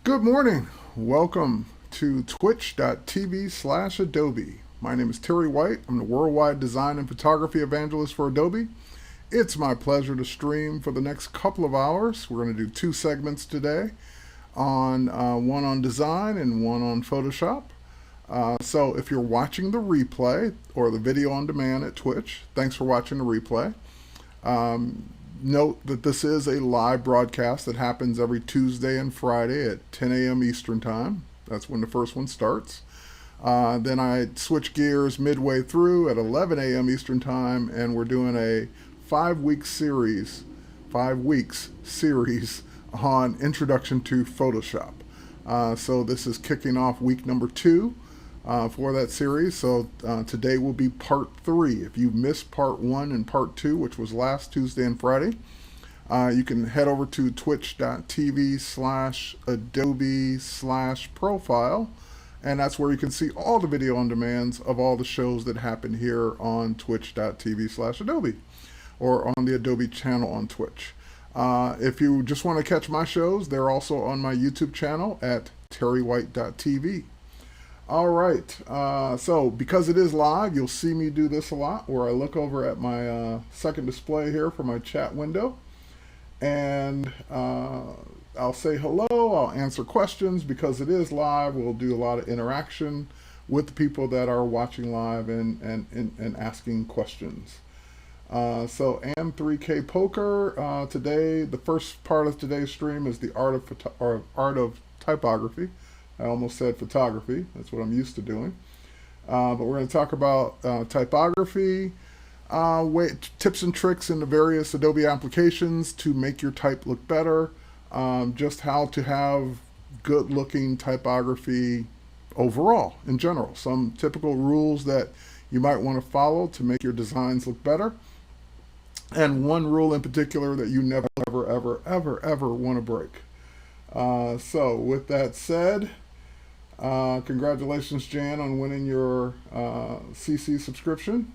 Good morning. Welcome to twitch.tv/Adobe. My name is Terry White. I'm the worldwide design and photography evangelist for Adobe. It's my pleasure to stream for the next couple of hours. We're going to do two segments today, on one on design and one on Photoshop. So if you're watching the replay or the video on demand at Twitch, thanks for watching the replay. Note that this is a live broadcast that happens every Tuesday and Friday at 10 a.m. Eastern Time. That's when the first one starts. Then I switch gears midway through at 11 a.m. Eastern Time, and we're doing a 5-week series, 5 weeks series on Introduction to Photoshop. So this is kicking off week number 2 for that series. So today will be part 3. If you missed part 1 and part 2, which was last Tuesday and Friday, you can head over to twitch.tv/Adobe/profile, and that's where you can see all the video on demands of all the shows that happen here on twitch.tv/Adobe or on the Adobe channel on Twitch. If you just want to catch my shows, they're also on my YouTube channel at terrywhite.tv. All right, so because it is live, you'll see me do this a lot, where I look over at my second display here for my chat window, and I'll say hello, I'll answer questions. Because it is live, we'll do a lot of interaction with the people that are watching live and asking questions. So M3K Poker, today, the first part of today's stream is the art of typography. I almost said photography. That's what I'm used to doing. But we're going to talk about typography, tips and tricks in the various Adobe applications to make your type look better, just how to have good-looking typography overall, in general. Some typical rules that you might want to follow to make your designs look better, and one rule in particular that you never, ever want to break. So with that said, congratulations, Jan, on winning your CC subscription.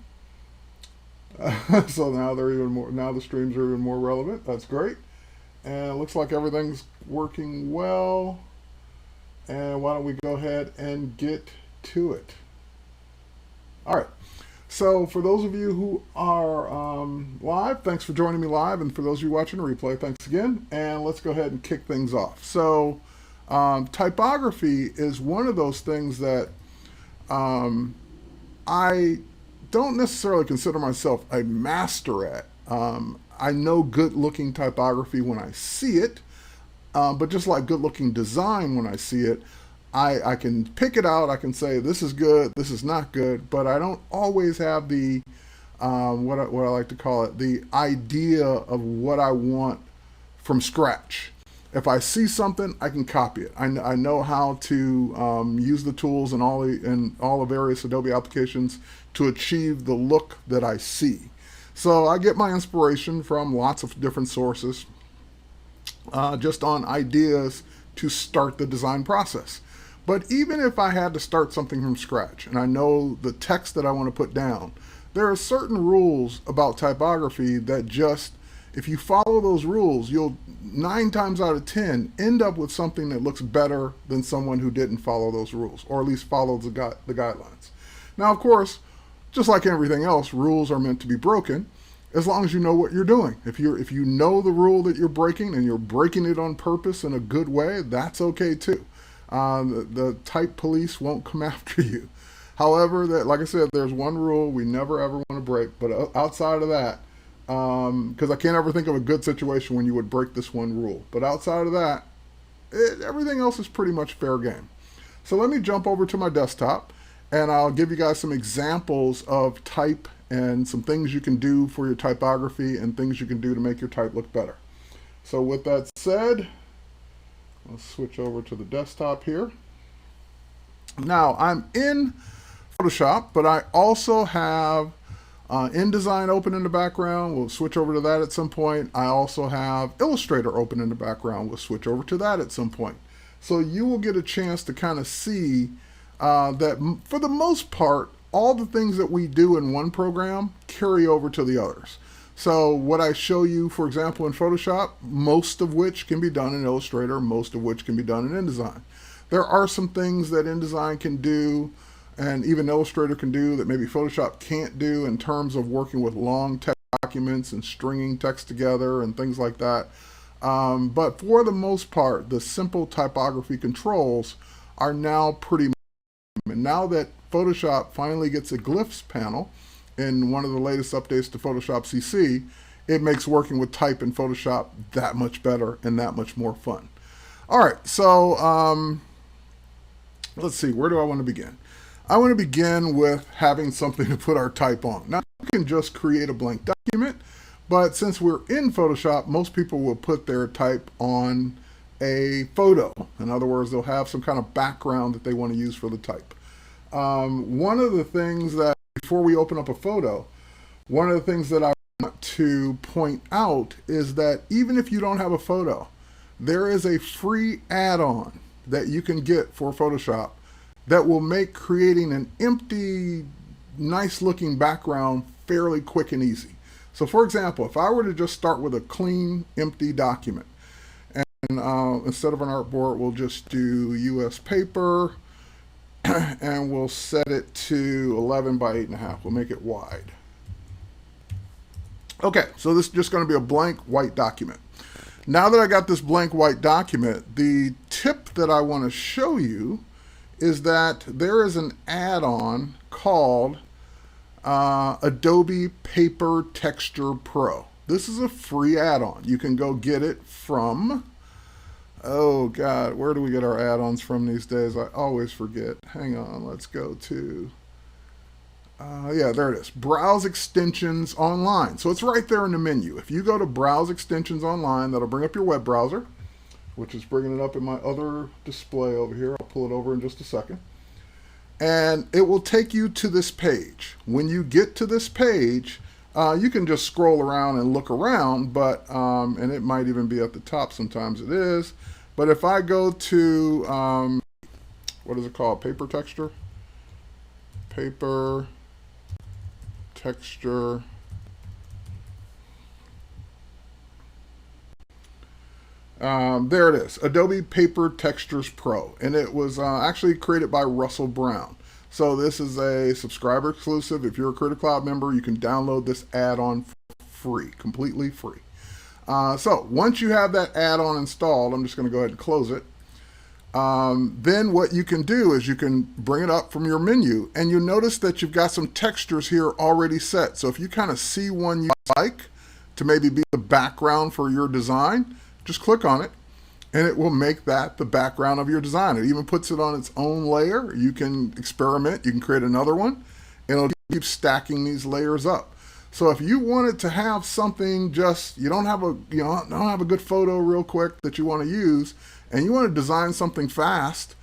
So now they're even more. Now the streams are even more relevant. That's great, and it looks like everything's working well. And why don't we go ahead and get to it? All right. So for those of you who are live, thanks for joining me live, and for those of you watching the replay, thanks again. And let's go ahead and kick things off. So typography is one of those things that I don't necessarily consider myself a master at. I know good-looking typography when I see it, but just like good-looking design when I see it, I can pick it out. I can say this is good, this is not good, but I don't always have the what I like to call it, the idea of what I want from scratch. If I see something, I can copy it. I know how to use the tools in all the various Adobe applications to achieve the look that I see. So I get my inspiration from lots of different sources, just on ideas to start the design process. But even if I had to start something from scratch and I know the text that I want to put down, there are certain rules about typography that just, if you follow those rules, you'll 9 times out of 10 end up with something that looks better than someone who didn't follow those rules, or at least follow the guidelines. Now, of course, just like everything else, rules are meant to be broken as long as you know what you're doing. If you know the rule that you're breaking and you're breaking it on purpose in a good way, that's okay too. The type police won't come after you. However, like I said, there's one rule we never ever want to break. But outside of that, because I can't ever think of a good situation when you would break this one rule. But outside of that, everything else is pretty much fair game. So let me jump over to my desktop, and I'll give you guys some examples of type and some things you can do for your typography and things you can do to make your type look better. So with that said, let's switch over to the desktop here. Now I'm in Photoshop, but I also have InDesign open in the background. We'll switch over to that at some point. I also have Illustrator open in the background. We'll switch over to that at some point. So you will get a chance to kind of see that for the most part, all the things that we do in one program carry over to the others. So what I show you, for example, in Photoshop, most of which can be done in Illustrator, most of which can be done in InDesign. There are some things that InDesign can do and even Illustrator can do that maybe Photoshop can't do in terms of working with long text documents and stringing text together and things like that. But for the most part, the simple typography controls are now pretty. And now that Photoshop finally gets a Glyphs panel in one of the latest updates to Photoshop CC, it makes working with type in Photoshop that much better and that much more fun. All right, so let's see, where do I want to begin? I want to begin with having something to put our type on. Now, you can just create a blank document, but since we're in Photoshop, most people will put their type on a photo. In other words, they'll have some kind of background that they want to use for the type. One of the things that, before we open up a photo, one of the things that I want to point out is that even if you don't have a photo, there is a free add-on that you can get for Photoshop that will make creating an empty, nice looking background fairly quick and easy. So for example, if I were to just start with a clean, empty document, and instead of an artboard, we'll just do US paper, and we'll set it to 11 by 8.5. We'll make it wide. Okay, so this is just going to be a blank white document. Now that I got this blank white document, the tip that I want to show you is that there is an add-on called Adobe Paper Texture Pro. This is a free add-on. You can go get it from, oh God, where do we get our add-ons from these days? I always forget. Hang on, let's go to, yeah, there it is. Browse Extensions Online. So it's right there in the menu. If you go to Browse Extensions Online, that'll bring up your web browser, which is bringing it up in my other display over here. I'll pull it over in just a second. And it will take you to this page. When you get to this page, you can just scroll around and look around, but and it might even be at the top. Sometimes it is. But if I go to, what is it called? Paper texture? Paper texture. There it is, Adobe Paper Textures Pro, and it was actually created by Russell Brown. So this is a subscriber exclusive. If you're a Creative Cloud member, you can download this add-on for free, completely free. So once you have that add-on installed, I'm just going to go ahead and close it. Then what you can do is you can bring it up from your menu, and you'll notice that you've got some textures here already set. So if you kind of see one you like to maybe be the background for your design, just click on it, and it will make that the background of your design. It even puts it on its own layer. You can experiment. You can create another one, and it'll keep stacking these layers up. So if you wanted to have something, just you don't have a good photo real quick that you want to use, and you want to design something fast,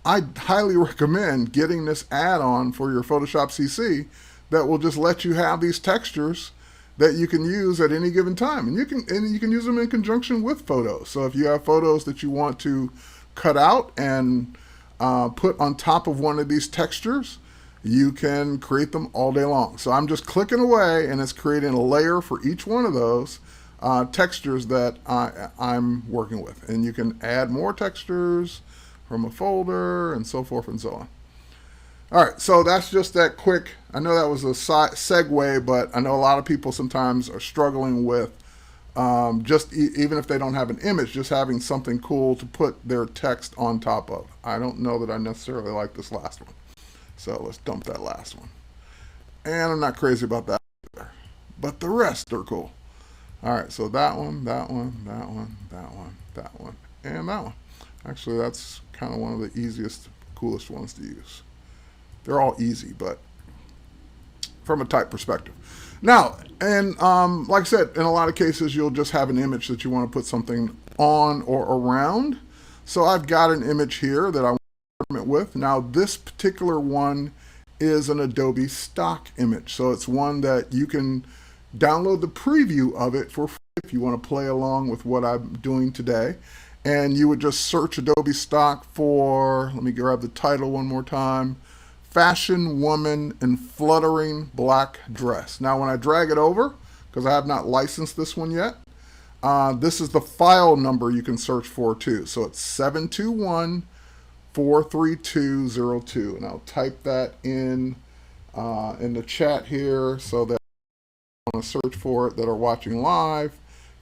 I highly recommend getting this add-on for your Photoshop CC that will just let you have these textures that you can use at any given time, and you can use them in conjunction with photos. So if you have photos that you want to cut out and put on top of one of these textures, you can create them all day long. So I'm just clicking away, and it's creating a layer for each one of those textures that I'm working with, and you can add more textures from a folder and so forth and so on. All right, so that's just that quick. I know that was a segue, but I know a lot of people sometimes are struggling with even if they don't have an image, just having something cool to put their text on top of. I don't know that I necessarily like this last one. So let's dump that last one. And I'm not crazy about that either, but the rest are cool. All right, so that one, that one, that one, that one, that one, and that one. Actually, that's kind of one of the easiest, coolest ones to use. They're all easy, but from a type perspective. Now, and like I said, in a lot of cases, you'll just have an image that you want to put something on or around. So I've got an image here that I want to experiment with. Now, this particular one is an Adobe Stock image. So it's one that you can download the preview of it for free if you want to play along with what I'm doing today. And you would just search Adobe Stock for, let me grab the title one more time, Fashion Woman in Fluttering Black Dress. Now when I drag it over, because I have not licensed this one yet. This is the file number you can search for too. So it's 721-43202, and I'll type that in the chat here so that want to search for it that are watching live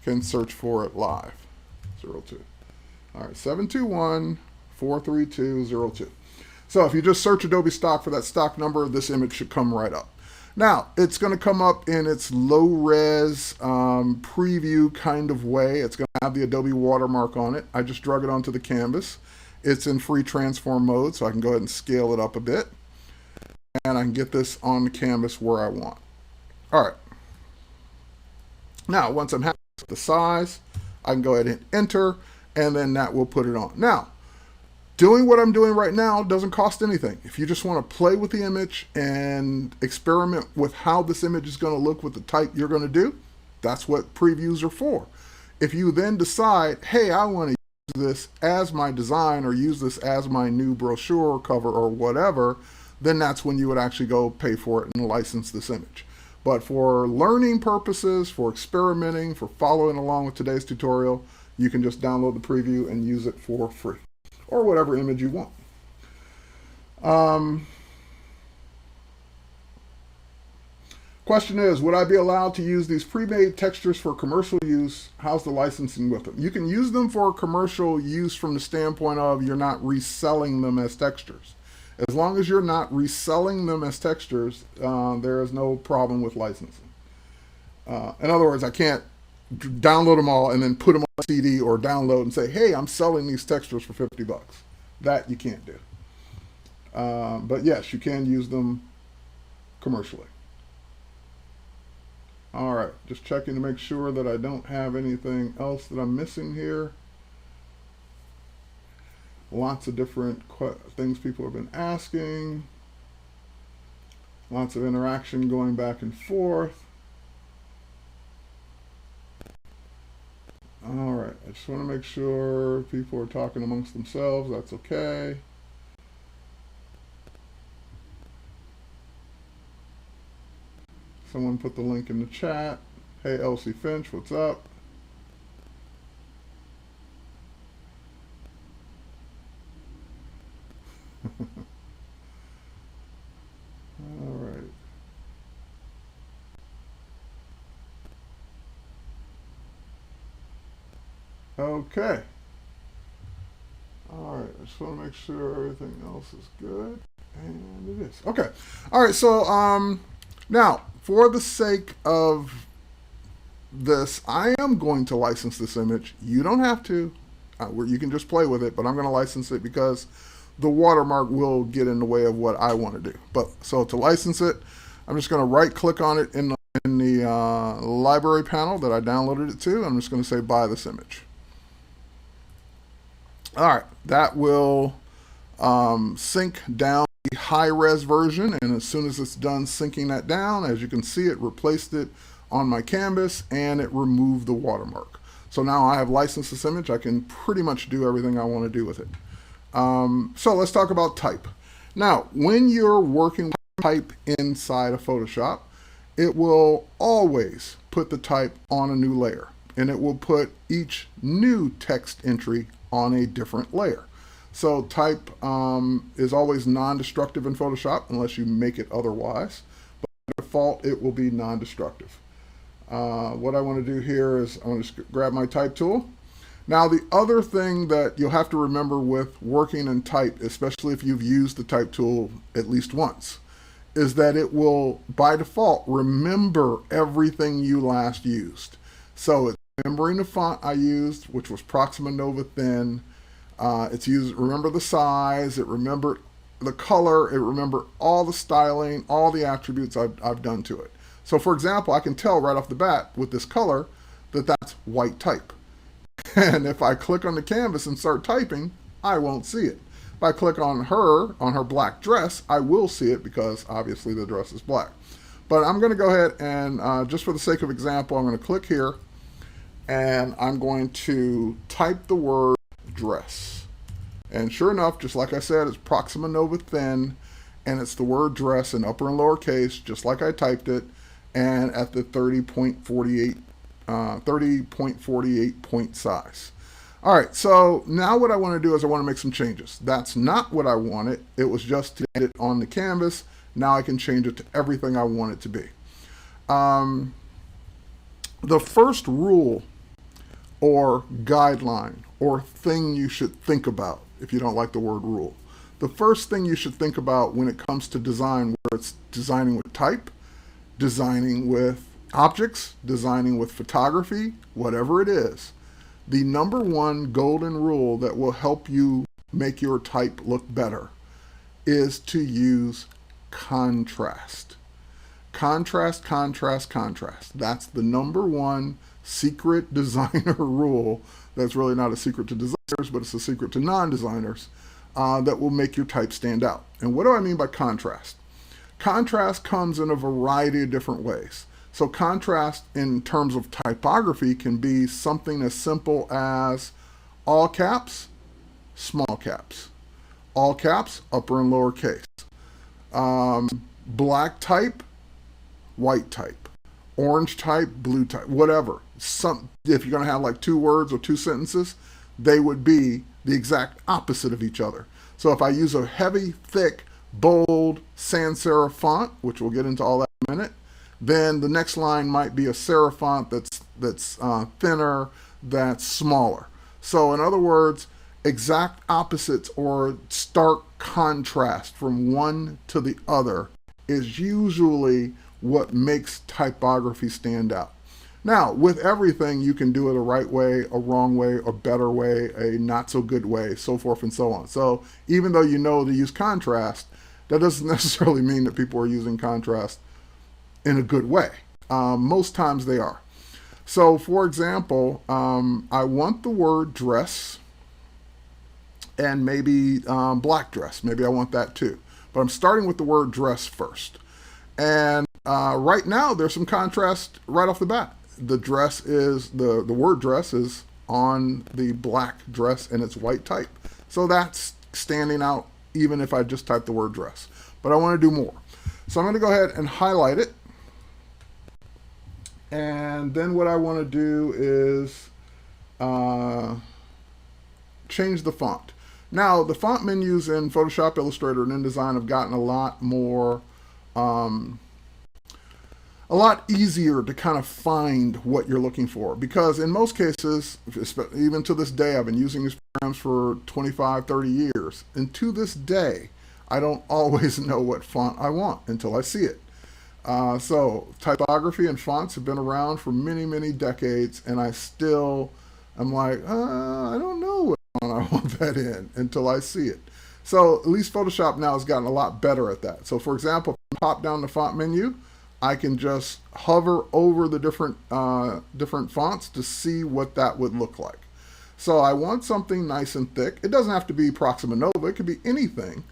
can search for it live. 02. All right, 721-43202. So if you just search Adobe Stock for that stock number, this image should come right up. Now, it's going to come up in its low-res preview kind of way. It's going to have the Adobe watermark on it. I just drug it onto the canvas. It's in free transform mode, so I can go ahead and scale it up a bit. And I can get this on the canvas where I want. All right. Now, once I'm happy with the size, I can go ahead and hit enter, and then that will put it on. Now, doing what I'm doing right now doesn't cost anything. If you just want to play with the image and experiment with how this image is going to look with the type you're going to do, that's what previews are for. If you then decide, hey, I want to use this as my design or use this as my new brochure cover or whatever, then that's when you would actually go pay for it and license this image. But for learning purposes, for experimenting, for following along with today's tutorial, you can just download the preview and use it for free, or whatever image you want. Question is, would I be allowed to use these pre-made textures for commercial use? How's the licensing with them? You can use them for commercial use from the standpoint of you're not reselling them as textures. As long as you're not reselling them as textures, there is no problem with licensing. In other words, I can't download them all and then put them on a CD or download and say, hey, I'm selling these textures for 50 bucks. That you can't do. But yes, you can use them commercially. All right, just checking to make sure that I don't have anything else that I'm missing here. Lots of different things people have been asking. Lots of interaction going back and forth. All right, I just want to make sure people are talking amongst themselves. That's okay. Someone put the link in the chat. Hey, Elsie Finch, what's up? All right. Okay. All right, I just want to make sure everything else is good, and it is. Okay. All right, so now, for the sake of this, I am going to license this image. You don't have to. You can just play with it, but I'm going to license it because the watermark will get in the way of what I want to do. But so to license it, I'm just going to right-click on it in the library panel that I downloaded it to. I'm just going to say buy this image. All right, that will sync down the high-res version, and as soon as it's done syncing that down, as you can see, it replaced it on my canvas and it removed the watermark. So now I have licensed this image. I can pretty much do everything I want to do with it. So let's talk about type. Now, when you're working with type inside of Photoshop, it will always put the type on a new layer, and it will put each new text entry on a different layer. So type is always non-destructive in Photoshop unless you make it otherwise. But by default, it will be non-destructive. What I want to do here is I want to just grab my type tool. Now, the other thing that you'll have to remember with working in type, especially if you've used the type tool at least once, is that it will, by default, remember everything you last used. So it's remembering the font I used, which was Proxima Nova Thin. Remember the size, it remembered the color, it remembered all the styling, all the attributes I've done to it. So for example, I can tell right off the bat with this color that that's white type. And if I click on the canvas and start typing, I won't see it. If I click on her black dress, I will see it because obviously the dress is black. But I'm going to go ahead and just for the sake of example, I'm going to click here and I'm going to type the word dress. And sure enough, just like I said, it's Proxima Nova Thin, and it's the word dress in upper and lower case, just like I typed it. and at the 30.48 point size. All right, so now what I want to do is I want to make some changes. That's not what I wanted. It was just to get it on the canvas. Now I can change it to everything I want it to be. The first rule or guideline or thing you should think about, if you don't like the word rule, the first thing you should think about when it comes to design, whether it's designing with type, designing with objects, designing with photography, whatever it is, the number one golden rule that will help you make your type look better is to use contrast. Contrast, contrast, contrast. That's the number one secret designer rule that's really not a secret to designers, but it's a secret to non-designers that will make your type stand out. And what do I mean by contrast? Contrast comes in a variety of different ways. So contrast in terms of typography can be something as simple as all caps, small caps. All caps, upper and lower case. Black type, white type. Orange type, blue type, whatever. If you're going to have like 2 words or 2 sentences, they would be the exact opposite of each other. So if I use a heavy, thick, bold sans serif font, which we'll get into all that in a minute, then the next line might be a serif font that's thinner, that's smaller. So in other words, exact opposites or stark contrast from one to the other is usually what makes typography stand out. Now, with everything, you can do it a right way, a wrong way, a better way, a not so good way, so forth and so on. So even though you know to use contrast, that doesn't necessarily mean that people are using contrast in a good way. Most times they are. So for example, I want the word dress and maybe black dress. Maybe I want that too. But I'm starting with the word dress first. And right now there's some contrast right off the bat. The dress is, the word dress is on the black dress and it's white type. So that's standing out even if I just type the word dress. But I want to do more. So I'm going to go ahead and highlight it. And then what I want to do is change the font. Now, the font menus in Photoshop, Illustrator, and InDesign have gotten a lot more, a lot easier to kind of find what you're looking for. Because in most cases, even to this day, I've been using these programs for 25, 30 years. And to this day, I don't always know what font I want until I see it. So typography and fonts have been around for many, many decades, and I'm like, I don't know what font I want that in until I see it. So at least Photoshop now has gotten a lot better at that. So for example, if I pop down the font menu, I can just hover over the different fonts to see what that would look like. So I want something nice and thick. It doesn't have to be Proxima Nova, it could be anything,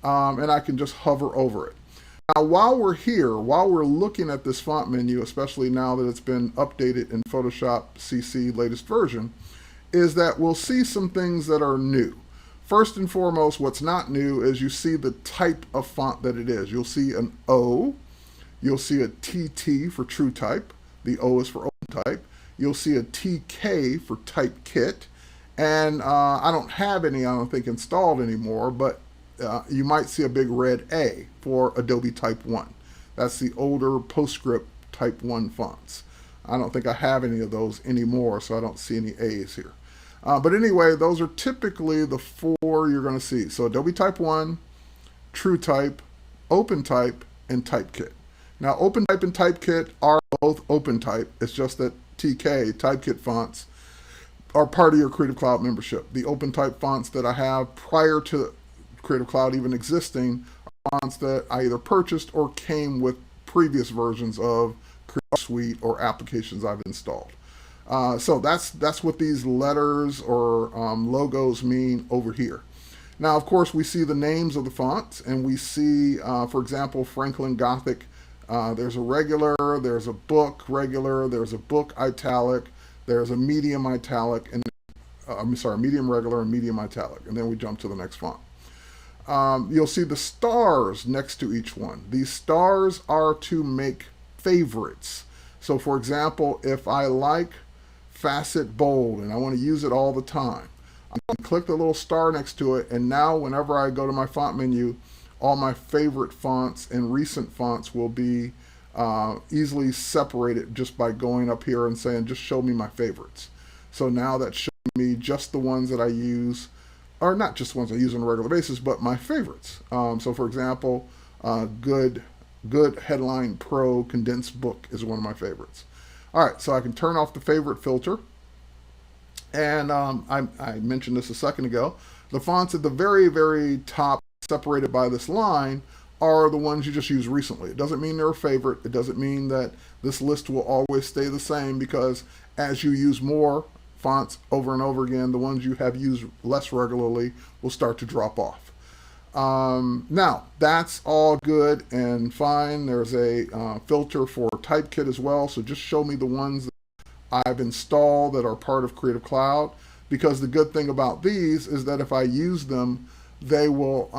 and I can just hover over it. Now, while we're here, while we're looking at this font menu, especially now that it's been updated in Photoshop CC latest version, is that we'll see some things that are new. First and foremost, what's not new is you see the type of font that it is. You'll see an O, you'll see a TT for True Type, the O is for Open Type, you'll see a TK for Type Kit, and I don't have any, I don't think, installed anymore, but you might see a big red A for Adobe Type 1. That's the older PostScript Type 1 fonts. I don't think I have any of those anymore, so I don't see any A's here. But anyway, those are typically the 4 you're going to see. So Adobe Type 1, True Type, Open Type, and Typekit. Now, Open Type and Typekit are both Open Type. It's just that TK, Typekit fonts, are part of your Creative Cloud membership. The Open Type fonts that I have prior to Creative Cloud even existing are fonts that I either purchased or came with previous versions of Creative Suite or applications I've installed. So that's what these letters or logos mean over here. Now, of course, we see the names of the fonts, and we see, for example, Franklin Gothic. There's a regular, there's a book regular, there's a book italic, there's a medium italic, and medium regular and medium italic, and then we jump to the next font. You'll see the stars next to each one. These stars are to make favorites. So for example, if I like facet bold and I want to use it all the time, I'm going to click the little star next to it, and now whenever I go to my font menu, all my favorite fonts and recent fonts will be easily separated just by going up here and saying, just show me my favorites. So now that's showing me just the ones that I use, or not just the ones I use on a regular basis, but my favorites. So for example, Good Headline Pro Condensed Book is one of my favorites. All right, so I can turn off the favorite filter. And I mentioned this a second ago. The fonts at the very, very top, separated by this line, are the ones you just used recently. It doesn't mean they're a favorite. It doesn't mean that this list will always stay the same, because as you use more fonts over and over again, the ones you have used less regularly will start to drop off. Now, that's all good and fine. There's a filter for Typekit as well, so just show me the ones that I've installed that are part of Creative Cloud, because the good thing about these is that if I use them, they will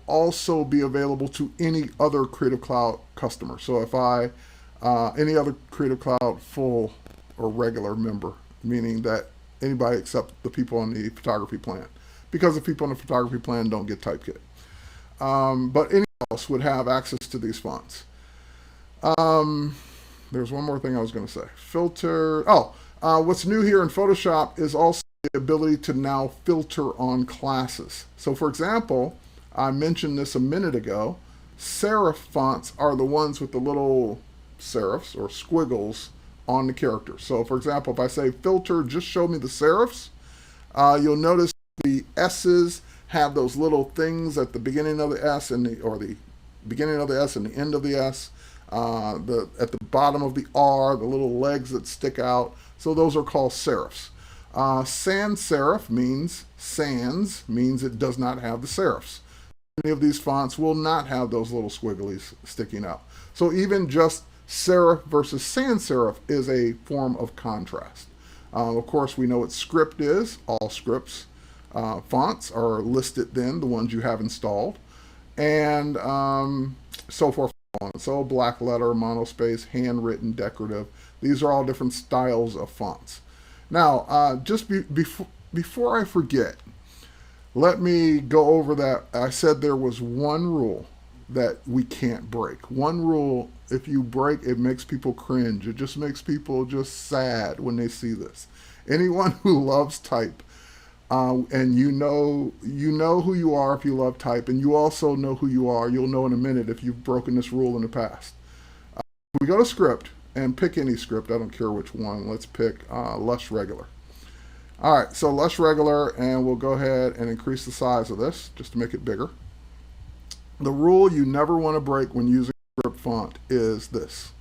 also be available to any other Creative Cloud customer. So if any other Creative Cloud full or regular member, meaning that anybody except the people on the photography plan, because the people on the photography plan don't get Typekit. But anyone else would have access to these fonts. There's one more thing I was going to say. Filter. What's new here in Photoshop is also the ability to now filter on classes. So for example, I mentioned this a minute ago, serif fonts are the ones with the little serifs or squiggles on the character. So for example, if I say filter, just show me the serifs, you'll notice the S's have those little things at the beginning of the S and the beginning of the S and the end of the S. At the bottom of the R, the little legs that stick out. So those are called serifs. Sans serif means it does not have the serifs. Many of these fonts will not have those little squigglies sticking out. So even just serif versus sans serif is a form of contrast. Of course, we know what script is. All scripts fonts are listed then, the ones you have installed, and so forth. So black letter, monospace, handwritten, decorative. These are all different styles of fonts. Now, just before I forget, let me go over that. I said there was one rule that we can't break. One rule, if you break, it makes people cringe. It just makes people just sad when they see this. Anyone who loves type, and you know who you are if you love type, and you also know who you are. You'll know in a minute if you've broken this rule in the past. We go to script and pick any script. I don't care which one. Let's pick Lush Regular. All right, so Lush Regular, and we'll go ahead and increase the size of this just to make it bigger. The rule you never want to break when using script font is this.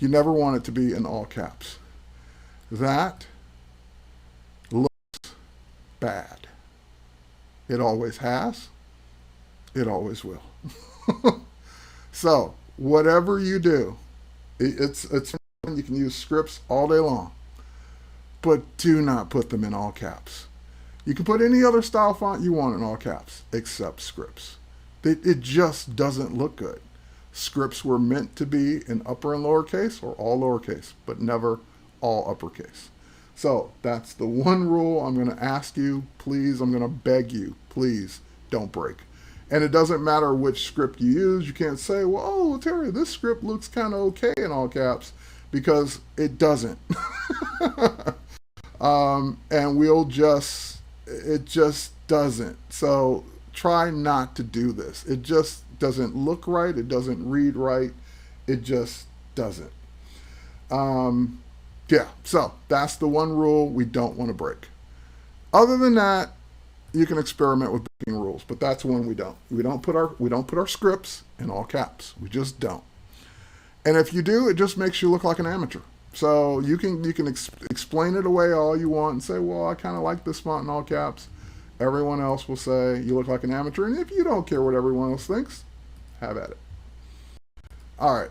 You never want it to be in all caps. That looks bad. It always has. It always will. So whatever you do, it's you can use scripts all day long, but do not put them in all caps. You can put any other style font you want in all caps except scripts. It just doesn't look good. Scripts were meant to be in upper and lowercase or all lowercase, but never all uppercase. So that's the one rule I'm going to ask you, please, I'm going to beg you, please don't break. And it doesn't matter which script you use. You can't say, well, oh, Terry, this script looks kind of okay in all caps, because it doesn't. And it just doesn't. So try not to do this. It just doesn't look right. It doesn't read right. It just doesn't. Yeah, so that's the one rule we don't want to break. Other than that, you can experiment with breaking rules, but that's one we don't. We don't put our scripts in all caps. We just don't. And if you do, it just makes you look like an amateur. So you can explain it away all you want and say, well, I kind of like this font in all caps. Everyone else will say you look like an amateur. And if you don't care what everyone else thinks, have at it. All right.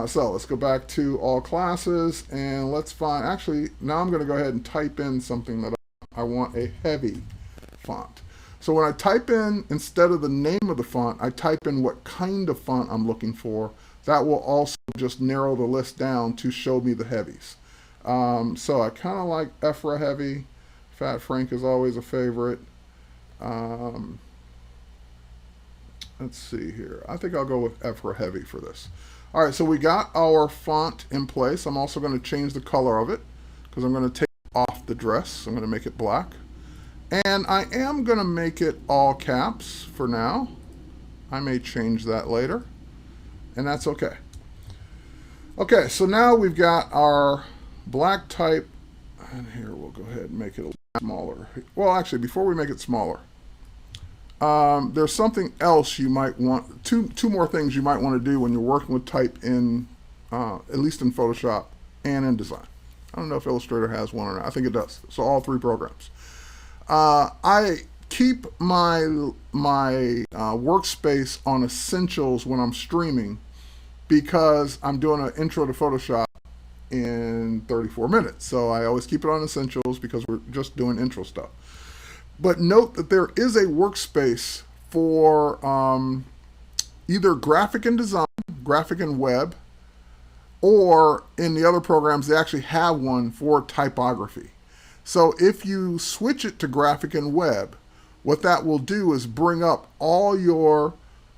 So let's go back to all classes, and let's find, actually, now I'm going to go ahead and type in something that I want a heavy font. So when I type in, instead of the name of the font, I type in what kind of font I'm looking for. That will also just narrow the list down to show me the heavies. So I kind of like Ephra heavy. Fat Frank is always a favorite. Let's see here. I think I'll go with Ephra heavy for this. All right, so we got our font in place. I'm also going to change the color of it because I'm going to take off the dress. I'm going to make it black. And I am going to make it all caps for now. I may change that later, and that's okay. Okay, so now we've got our black type, and here we'll go ahead and make it a little smaller. Well, actually, before we make it smaller, there's something else you might want, two more things you might want to do when you're working with type in, at least in Photoshop and InDesign. I don't know if Illustrator has one or not. I think it does. So all three programs. I keep my workspace on essentials when I'm streaming because I'm doing an intro to Photoshop in 34 minutes. So I always keep it on essentials because we're just doing intro stuff. But note that there is a workspace for either graphic and design, graphic and web, or in the other programs, they actually have one for typography. So if you switch it to graphic and web, what that will do is bring up all your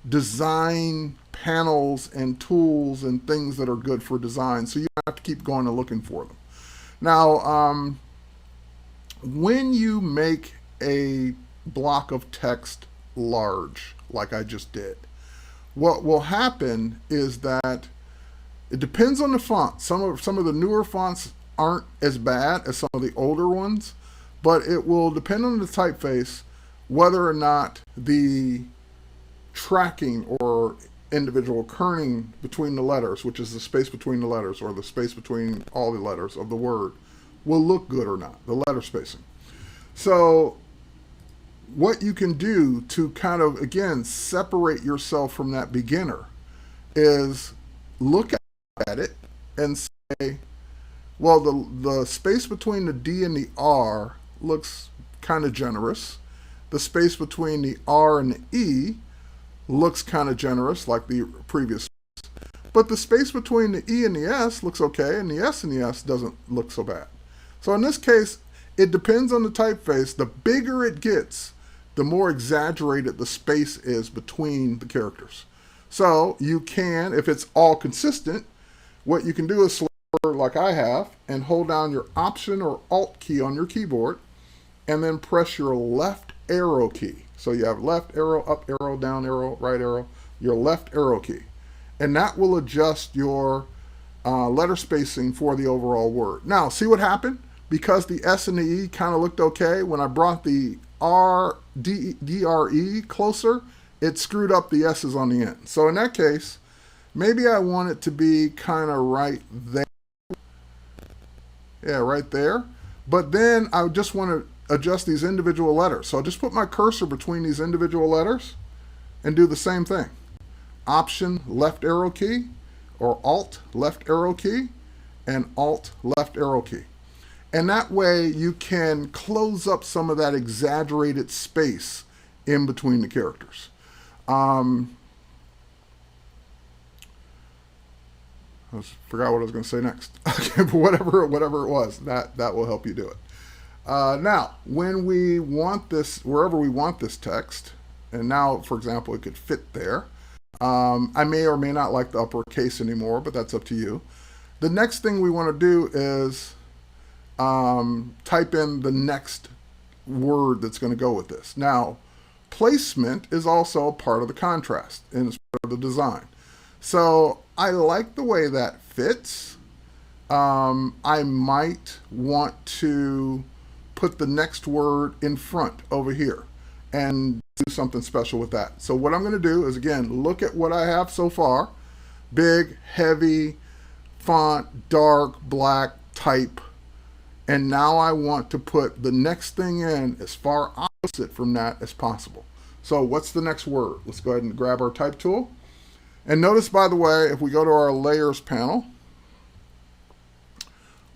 design panels and tools and things that are good for design. So you don't have to keep going and looking for them. Now, when you make a block of text large, like I just did, what will happen is that it depends on the font. Some of the newer fonts aren't as bad as some of the older ones, but it will depend on the typeface whether or not the tracking or individual kerning between the letters, which is the space between the letters or the space between all the letters of the word, will look good or not, the letter spacing. So what you can do to kind of, again, separate yourself from that beginner is look at it and say, well, the space between the D and the R looks kind of generous. The space between the R and the E looks kind of generous, like the previous. But the space between the E and the S looks okay, and the S and the S doesn't look so bad. So in this case, it depends on the typeface. The bigger it gets, the more exaggerated the space is between the characters. So you can, if it's all consistent, what you can do is select like I have and hold down your Option or Alt key on your keyboard and then press your left arrow key. So you have left arrow, up arrow, down arrow, right arrow, your left arrow key. And that will adjust your letter spacing for the overall word. Now, see what happened? Because the S and the E kind of looked okay, when I brought the DRE closer, it screwed up the S's on the end. So in that case, maybe I want it to be kind of right there. Yeah, right there. But then I just want to adjust these individual letters. So I'll just put my cursor between these individual letters and do the same thing. Option left arrow key, or Alt left arrow key, and Alt left arrow key. And that way you can close up some of that exaggerated space in between the characters. I forgot what I was going to say next. Okay, but whatever it was, that will help you do it. Now, when we want this, wherever we want this text, and now, for example, it could fit there. I may or may not like the uppercase anymore, but that's up to you. The next thing we want to do is type in the next word that's going to go with this. Now, placement is also part of the contrast and it's part of the design. So I like the way that fits. I might want to put the next word in front over here and do something special with that. So what I'm going to do is, again, look at what I have so far. Big, heavy, font, dark, black, type. And now I want to put the next thing in as far opposite from that as possible. So what's the next word? Let's go ahead and grab our type tool. And notice, by the way, if we go to our layers panel,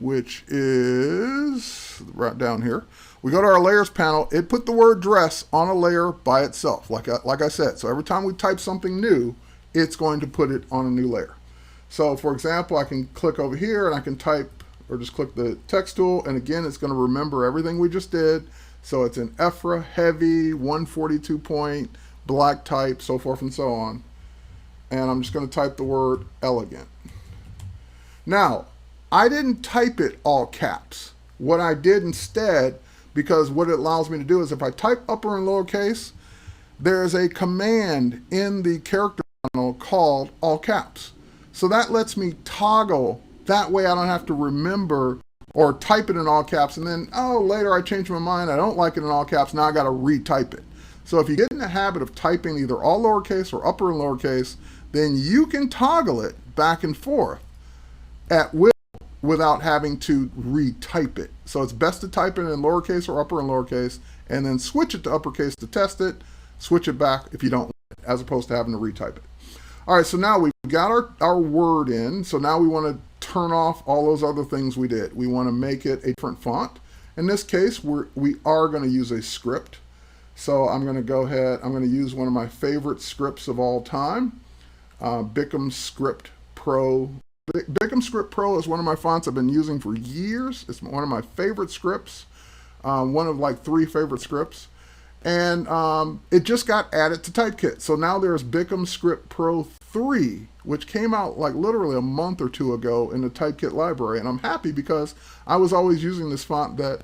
which is dress right down here. We go to our layers panel. It put the word dress on a layer by itself, like I said. So every time we type something new, it's going to put it on a new layer. So for example, I can click over here and I can type, or just click the text tool, and again, it's going to remember everything we just did. So it's an EFRA heavy 142 point black type, so forth and so on. And I'm just going to type the word elegant. Now, I didn't type it all caps. What I did instead, because what it allows me to do is if I type upper and lowercase, there's a command in the character panel called all caps. So that lets me toggle. That way I don't have to remember or type it in all caps and then, oh, later I change my mind, I don't like it in all caps, now I got to retype it. So if you get in the habit of typing either all lowercase or upper and lowercase, then you can toggle it back and forth at will without having to retype it. So it's best to type it in lowercase or upper and lowercase and then switch it to uppercase to test it, switch it back if you don't want it, as opposed to having to retype it. All right, so now we've got our word in. So now we want to turn off all those other things we did. We want to make it a different font. In this case, we are going to use a script. So I'm going to go ahead, I'm going to use one of my favorite scripts of all time, Bickham Script Pro. Bickham Script Pro is one of my fonts I've been using for years. It's one of my favorite scripts, one of like 3 favorite scripts. And it just got added to Typekit. So now there's Bickham Script Pro 3, which came out like literally a month or 2 ago in the Typekit library. And I'm happy because I was always using this font that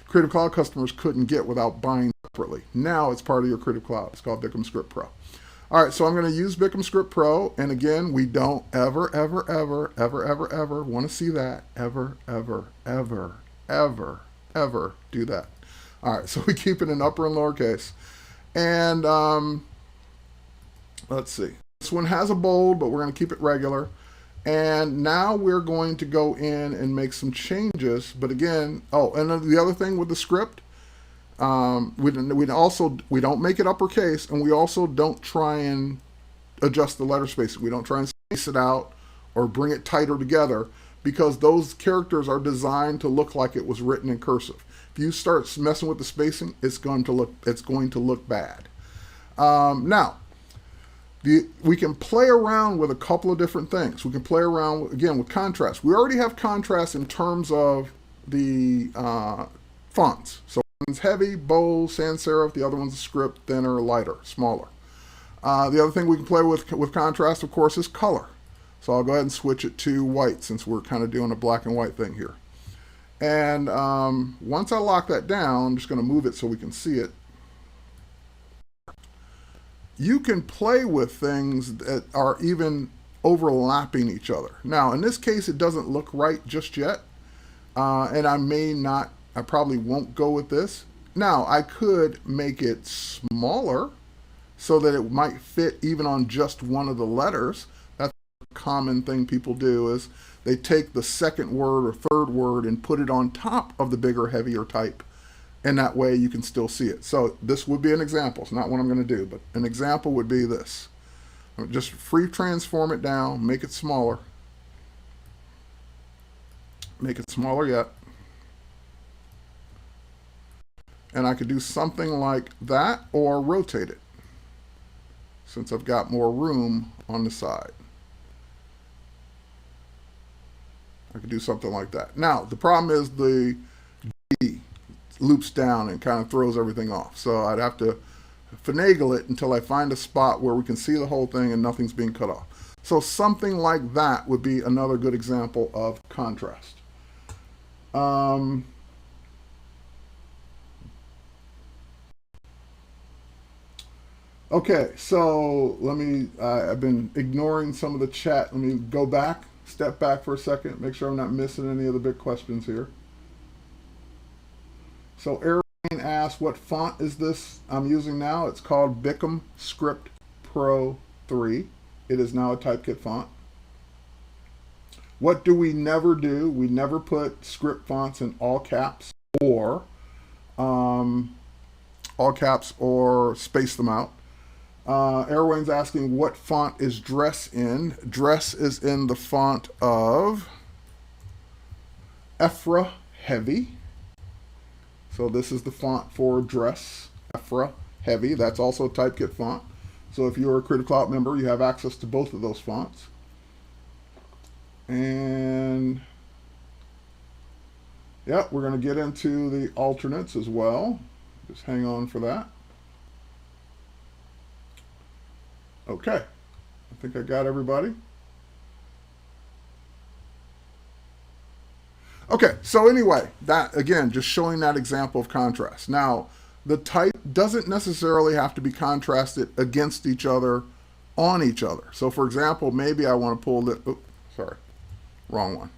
Creative Cloud customers couldn't get without buying separately. Now it's part of your Creative Cloud. It's called Bickham Script Pro. All right, so I'm going to use Bickham Script Pro. And again, we don't ever want to see that. Ever do that. All right, so we keep it in upper and lowercase. And let's see. This one has a bold, but we're going to keep it regular. And now we're going to go in and make some changes. But again, oh, and then the other thing with the script, we don't make it uppercase, and we also don't try and adjust the letter spacing. We don't try and space it out or bring it tighter together, because those characters are designed to look like it was written in cursive. If you start messing with the spacing, it's going to look bad. Now, we can play around with a couple of different things. We can play around again with contrast. We already have contrast in terms of the fonts. So one's heavy, bold, sans serif. The other one's a script, thinner, lighter, smaller. The other thing we can play with contrast, of course, is color. So I'll go ahead and switch it to white since we're kind of doing a black and white thing here. And once I lock that down, I'm just going to move it so we can see it. You can play with things that are even overlapping each other. Now, in this case, it doesn't look right just yet. And I probably won't go with this. Now, I could make it smaller so that it might fit even on just one of the letters. That's a common thing people do, is they take the second word or third word and put it on top of the bigger, heavier type. And that way you can still see it. So this would be an example. It's not what I'm going to do, but an example would be this. Just free transform it down, make it smaller. Make it smaller yet. And I could do something like that or rotate it, since I've got more room on the side. I could do something like that. Now, the problem is the D loops down and kind of throws everything off. So I'd have to finagle it until I find a spot where we can see the whole thing and nothing's being cut off. So something like that would be another good example of contrast. Okay, so I've been ignoring some of the chat. Let me go back, step back for a second, make sure I'm not missing any of the big questions here. So Airplane asked, what font is this I'm using now? It's called Bickham Script Pro 3. It is now a Typekit font. What do we never do? We never put script fonts in all caps or space them out. Erwin's asking, what font is Dress in? Dress is in the font of EFRA Heavy. So this is the font for dress, Ephra Heavy. That's also a Typekit font. So if you're a Creative Cloud member, you have access to both of those fonts. And yeah, we're going to get into the alternates as well. Just hang on for that. Okay, I think I got everybody. Okay, so anyway, that again, just showing that example of contrast. Now, the type doesn't necessarily have to be contrasted against each other, on each other. So for example, maybe I want to pull the, oh, sorry, wrong one.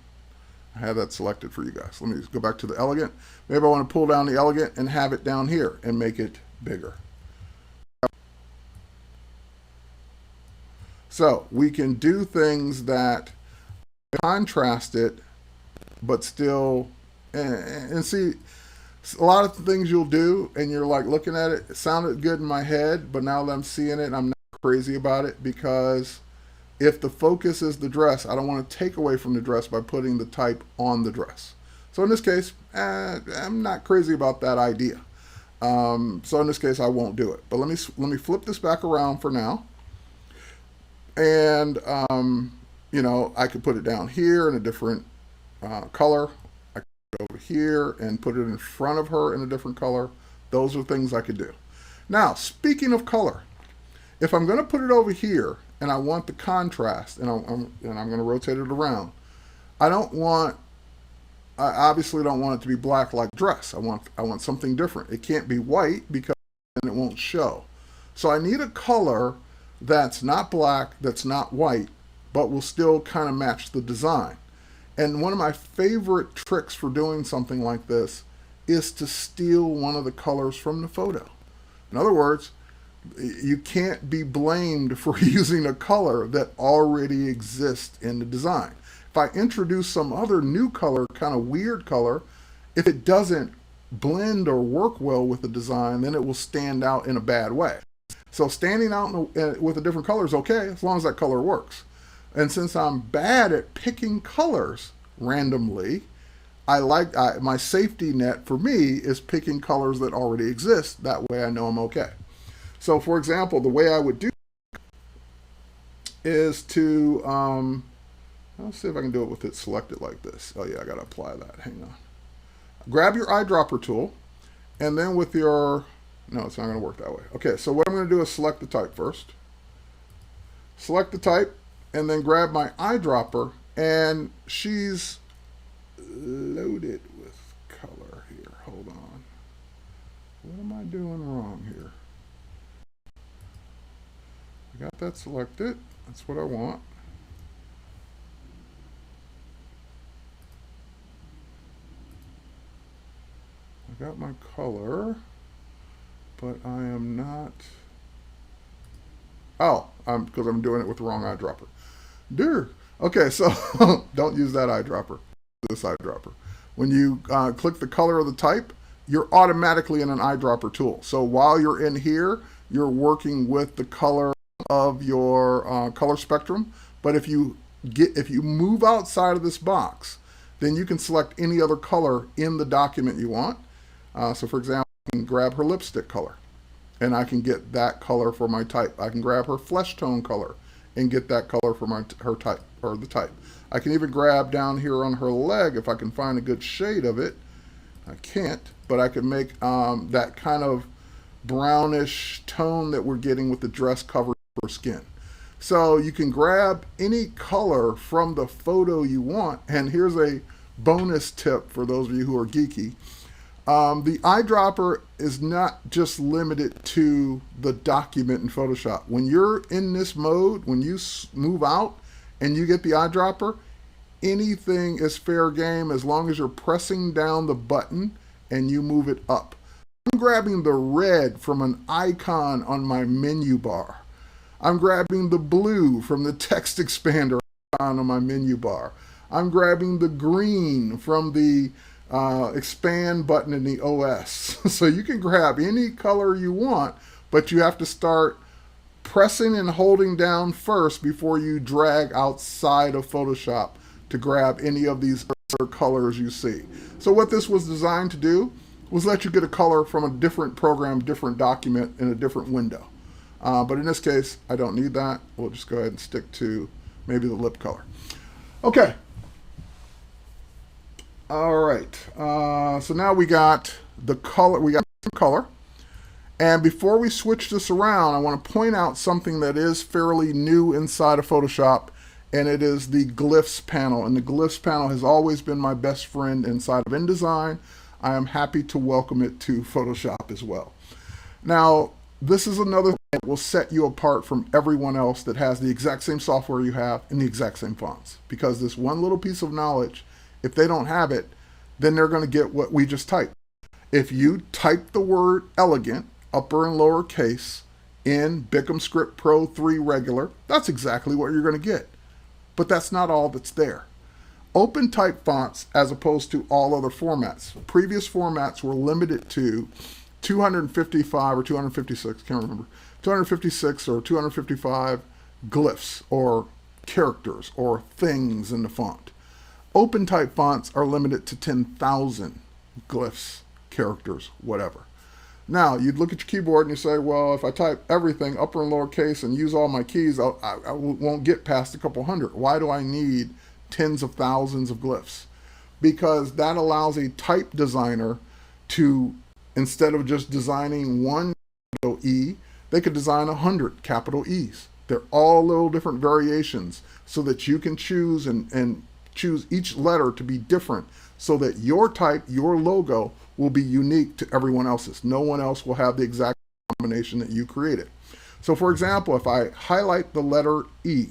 I have that selected for you guys. Let me just go back to the elegant. Maybe I want to pull down the elegant and have it down here and make it bigger. So we can do things that contrast it, but still, and see, a lot of things you'll do, and you're like looking at it, it sounded good in my head, but now that I'm seeing it, I'm not crazy about it, because if the focus is the dress, I don't want to take away from the dress by putting the type on the dress. So in this case, I'm not crazy about that idea. So in this case, I won't do it. But let me flip this back around for now. And, you know, I could put it down here in a different color. I could go over here and put it in front of her in a different color. Those are things I could do. Now, speaking of color, if I'm going to put it over here and I want the contrast, and I'm going to rotate it around, I obviously don't want it to be black like dress. I want something different. It can't be white because then it won't show. So I need a color that's not black, that's not white, but will still kind of match the design. And one of my favorite tricks for doing something like this is to steal one of the colors from the photo. In other words, you can't be blamed for using a color that already exists in the design. If I introduce some other new color, kind of weird color, if it doesn't blend or work well with the design, then it will stand out in a bad way. So standing out with a different color is okay, as long as that color works. And since I'm bad at picking colors randomly, my safety net for me is picking colors that already exist. That way I know I'm okay. So for example, the way I would do is to, let's see if I can do it with it selected like this. Oh yeah, I gotta apply that, hang on. Grab your eyedropper tool, and then with your, no, it's not gonna work that way. Okay, so what I'm gonna do is select the type first. Select the type, and then grab my eyedropper, and she's loaded with color here. Hold on. What am I doing wrong here? I got that selected. That's what I want. I got my color, but I am not. Oh, because I'm doing it with the wrong eyedropper. Dear. Okay, so don't use that eyedropper. This eyedropper. When you click the color of the type, you're automatically in an eyedropper tool. So while you're in here, you're working with the color of your color spectrum. But if you move outside of this box, then you can select any other color in the document you want. So for example, I can grab her lipstick color, and I can get that color for my type. I can grab her flesh tone color and get that color for her type, or the type. I can even grab down here on her leg if I can find a good shade of it. I can't, but I can make that kind of brownish tone that we're getting with the dress cover her skin. So you can grab any color from the photo you want. And here's a bonus tip for those of you who are geeky. The eyedropper is not just limited to the document in Photoshop. When you're in this mode, when you move out and you get the eyedropper, anything is fair game as long as you're pressing down the button and you move it up. I'm grabbing the red from an icon on my menu bar. I'm grabbing the blue from the text expander icon on my menu bar. I'm grabbing the green from the expand button in the OS. So you can grab any color you want, but you have to start pressing and holding down first before you drag outside of Photoshop to grab any of these other colors you see. So what this was designed to do was let you get a color from a different program, different document in a different window. But in this case, I don't need that. We'll just go ahead and stick to maybe the lip color. Okay. All right. So now we got the color. We got some color. And before we switch this around, I want to point out something that is fairly new inside of Photoshop, and it is the Glyphs panel. And the Glyphs panel has always been my best friend inside of InDesign. I am happy to welcome it to Photoshop as well. Now, this is another thing that will set you apart from everyone else that has the exact same software you have and the exact same fonts. Because this one little piece of knowledge, if they don't have it, then they're going to get what we just typed. If you type the word elegant, upper and lower case, in Bickham Script Pro 3 regular, that's exactly what you're going to get. But that's not all that's there. Open type fonts, as opposed to all other formats. Previous formats were limited to 255 or 256, can't remember, 256 or 255 glyphs or characters or things in the font. Open type fonts are limited to 10,000 glyphs, characters, whatever. Now, you'd look at your keyboard and you say, well, if I type everything upper and lower case and use all my keys, I won't get past a couple hundred. Why do I need tens of thousands of glyphs? Because that allows a type designer to, instead of just designing one capital E, they could design 100 capital E's. They're all little different variations so that you can choose and choose each letter to be different so that your type, your logo, will be unique to everyone else's. No one else will have the exact combination that you created. So for example, if I highlight the letter E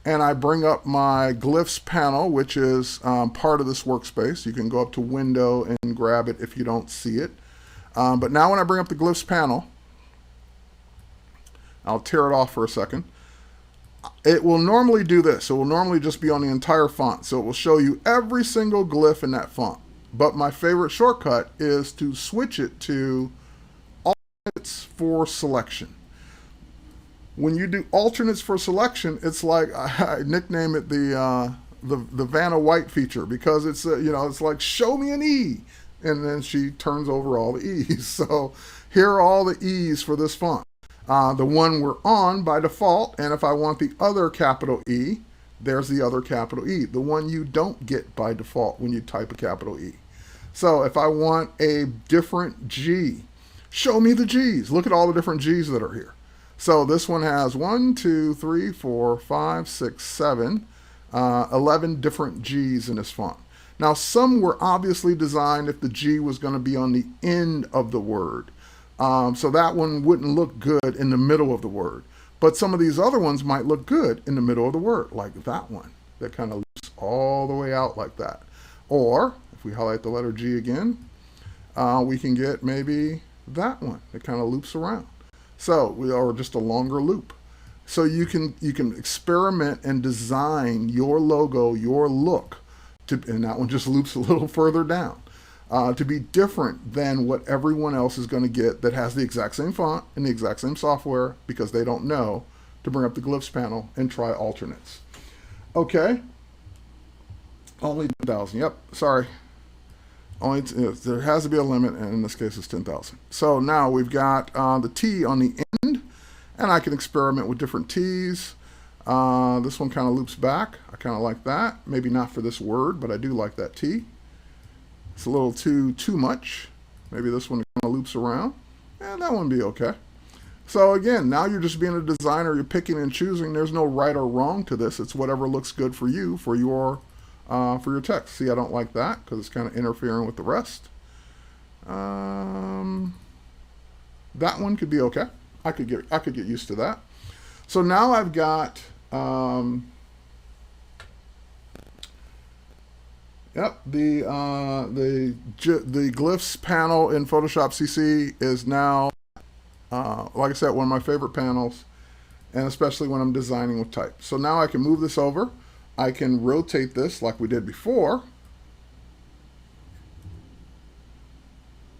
and I bring up my Glyphs panel, which is part of this workspace, you can go up to Window and grab it if you don't see it. But now when I bring up the Glyphs panel, I'll tear it off for a second. It will normally do this. It will normally just be on the entire font. So it will show you every single glyph in that font. But my favorite shortcut is to switch it to alternates for selection. When you do alternates for selection, it's like I nickname it the Vanna White feature, because it's it's like, show me an E, and then she turns over all the E's. So here are all the E's for this font. The one we're on by default, and if I want the other capital E, there's the other capital E, the one you don't get by default when you type a capital E. So if I want a different G, show me the G's. Look at all the different G's that are here. So this one has 1, 2, 3, 4, 5, 6, 7, 11 different G's in this font. Now some were obviously designed if the G was going to be on the end of the word. So that one wouldn't look good in the middle of the word. But some of these other ones might look good in the middle of the word, like that one that kind of loops all the way out like that. Or if we highlight the letter G again, we can get maybe that one that kind of loops around. So or just a longer loop. So you can experiment and design your logo, your look, and that one just loops a little further down. To be different than what everyone else is going to get that has the exact same font and the exact same software, because they don't know to bring up the Glyphs panel and try alternates. Okay. Only 10,000. Yep. Sorry. Only there has to be a limit, and in this case it's 10,000. So now we've got the T on the end, and I can experiment with different T's. This one kind of loops back. I kind of like that. Maybe not for this word, but I do like that T. It's a little too much. Maybe this one kind of loops around. And that one would be okay. So again, now you're just being a designer. You're picking and choosing. There's no right or wrong to this. It's whatever looks good for you for your text. See, I don't like that because it's kind of interfering with the rest. That one could be okay. I could get used to that. So now I've got yep, the Glyphs panel in Photoshop CC is now, like I said, one of my favorite panels, and especially when I'm designing with type. So now I can move this over. I can rotate this like we did before.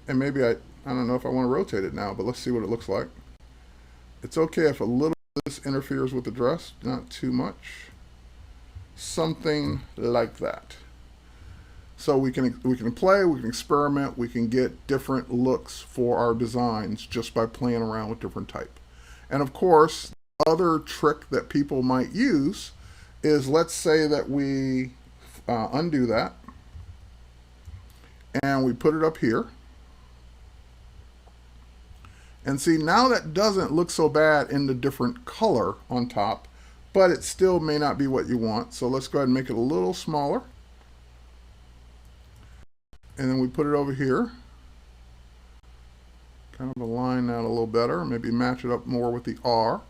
And maybe I don't know if I want to rotate it now, but let's see what it looks like. It's okay if a little of this interferes with the dress, not too much. Something like that. So we can play, we can experiment, we can get different looks for our designs just by playing around with different type. And of course, the other trick that people might use is, let's say that we undo that and we put it up here. And see, now that doesn't look so bad in the different color on top, but it still may not be what you want. So let's go ahead and make it a little smaller. And then we put it over here. Kind of align that a little better, maybe match it up more with the R.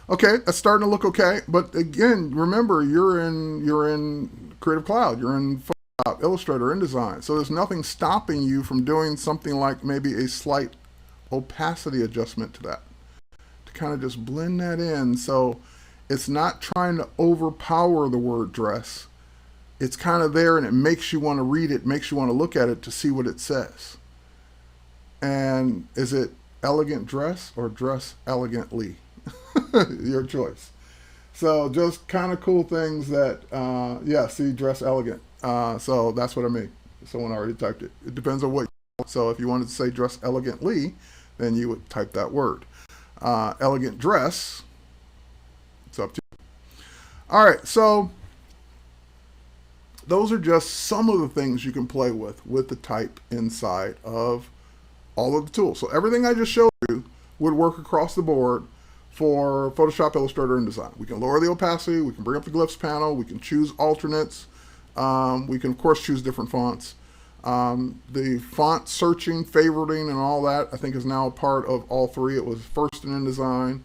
Okay, that's starting to look okay. But again, remember, you're in Creative Cloud, you're in Photoshop, Illustrator, InDesign. So there's nothing stopping you from doing something like maybe a slight opacity adjustment to that, to kind of just blend that in. So it's not trying to overpower the word dress. It's kind of there and it makes you want to read it, makes you want to look at it to see what it says. And is it elegant dress or dress elegantly? Your choice. So just kind of cool things that, yeah, see, dress elegant. So that's what I mean. Someone already typed it. It depends on what you want. So if you wanted to say dress elegantly, then you would type that word. Elegant dress, it's up to you. All right, so those are just some of the things you can play with the type inside of all of the tools. So everything I just showed you would work across the board for Photoshop, Illustrator, InDesign. We can lower the opacity, we can bring up the Glyphs panel, we can choose alternates, we can of course choose different fonts. The font searching, favoriting, and all that I think is now a part of all three. It was first in InDesign,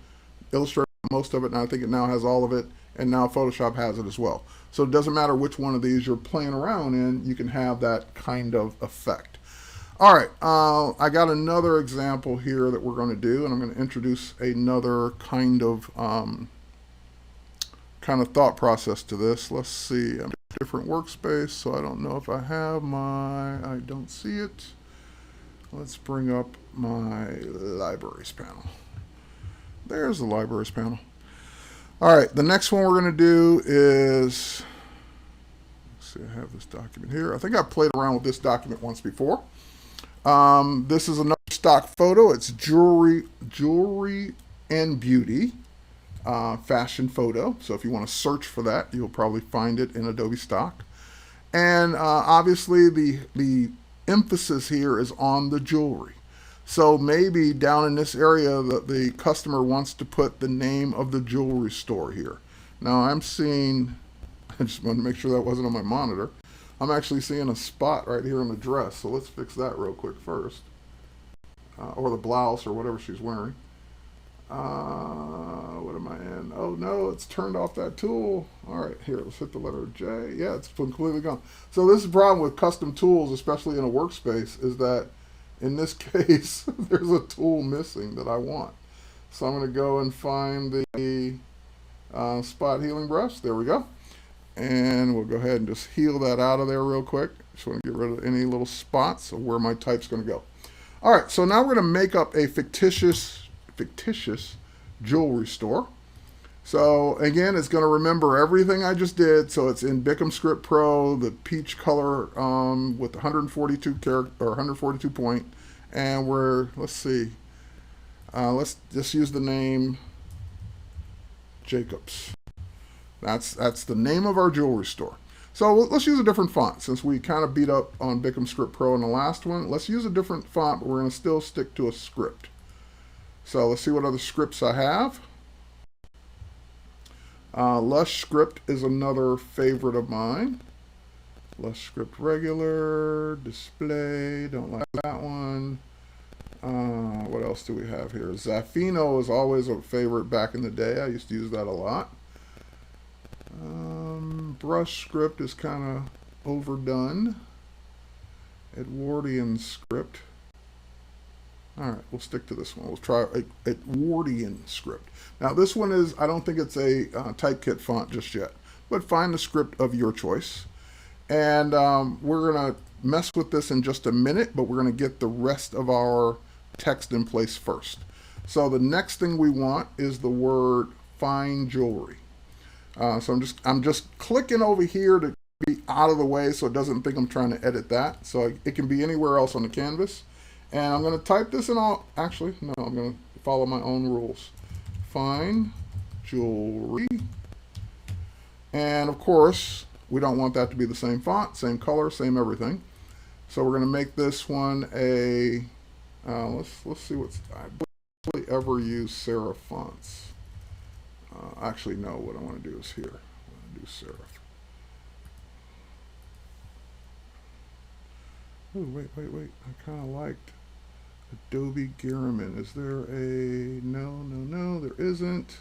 Illustrator most of it, and I think it now has all of it, and now Photoshop has it as well. So it doesn't matter which one of these you're playing around in, you can have that kind of effect. All right, I got another example here that we're going to do, and I'm going to introduce another kind of thought process to this. Let's see, I'm in a different workspace, so I don't know if I have I don't see it. Let's bring up my libraries panel. There's the libraries panel. All right, the next one we're going to do is, let's see, I have this document here. I think I played around with this document once before. This is another stock photo. It's jewelry and beauty fashion photo. So if you want to search for that, you'll probably find it in Adobe Stock. And obviously the emphasis here is on the jewelry. So maybe down in this area the customer wants to put the name of the jewelry store here. Now I'm seeing, I just wanted to make sure that wasn't on my monitor. I'm actually seeing a spot right here on the dress, so let's fix that real quick first. Or the blouse or whatever she's wearing. What am I in? Oh no, it's turned off that tool. All right, here, let's hit the letter J. Yeah, it's completely gone. So this is the problem with custom tools, especially in a workspace, is that in this case, there's a tool missing that I want. So I'm going to go and find the spot healing brush. There we go. And we'll go ahead and just heal that out of there real quick. Just want to get rid of any little spots of where my type's going to go. All right, so now we're going to make up a fictitious jewelry store. So again, it's going to remember everything I just did. So it's in BikMScript Pro, the peach color with 142 character or 142 point, and let's see, let's just use the name Jacobs. That's the name of our jewelry store. So let's use a different font since we kind of beat up on BikMScript Pro in the last one. Let's use a different font, but we're going to still stick to a script. So let's see what other scripts I have. Lush Script is another favorite of mine. Lush Script regular, display, don't like that one. What else do we have here? Zafino is always a favorite back in the day. I used to use that a lot. Brush Script is kind of overdone. Edwardian Script. All right, we'll stick to this one. We'll try Edwardian Script. Now this one is, I don't think it's a typekit font just yet, but find the script of your choice. And we're going to mess with this in just a minute, but we're going to get the rest of our text in place first. So the next thing we want is the word fine jewelry. So I'm just clicking over here to be out of the way so it doesn't think I'm trying to edit that. So it can be anywhere else on the canvas. And I'm going to type this in all, actually, no, I'm going to follow my own rules. Fine jewelry. And of course, we don't want that to be the same font, same color, same everything. So we're going to make this one a, let's see what's, I barely ever use serif fonts. Actually, no, what I want to do is here. I want to do serif. Oh, wait. I kind of liked Adobe Garaman. Is there a, no, there isn't.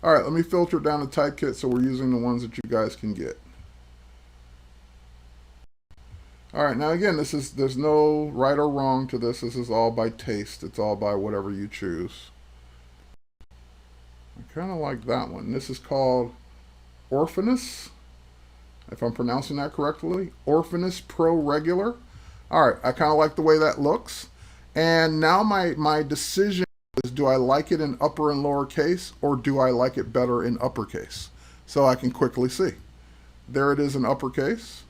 All right, let me filter it down to Typekit so we're using the ones that you guys can get. All right, now again, there's no right or wrong to this. This is all by taste. It's all by whatever you choose. I kind of like that one. This is called Orphanus, if I'm pronouncing that correctly. Orphanus Pro Regular. All right, I kind of like the way that looks. And now my decision is, do I like it in upper and lower case, or do I like it better in uppercase? So I can quickly see. There it is in uppercase.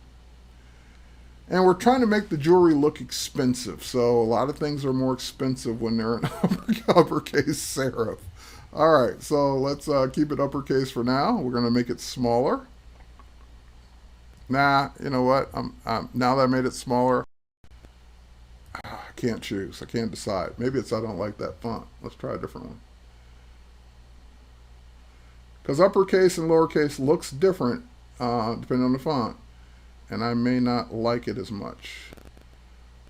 And we're trying to make the jewelry look expensive. So a lot of things are more expensive when they're in uppercase serif. All right, so let's keep it uppercase for now. We're going to make it smaller. Nah, you know what? Now that I made it smaller, I can't choose. I can't decide. Maybe it's I don't like that font. Let's try a different one. Because uppercase and lowercase looks different depending on the font. And I may not like it as much.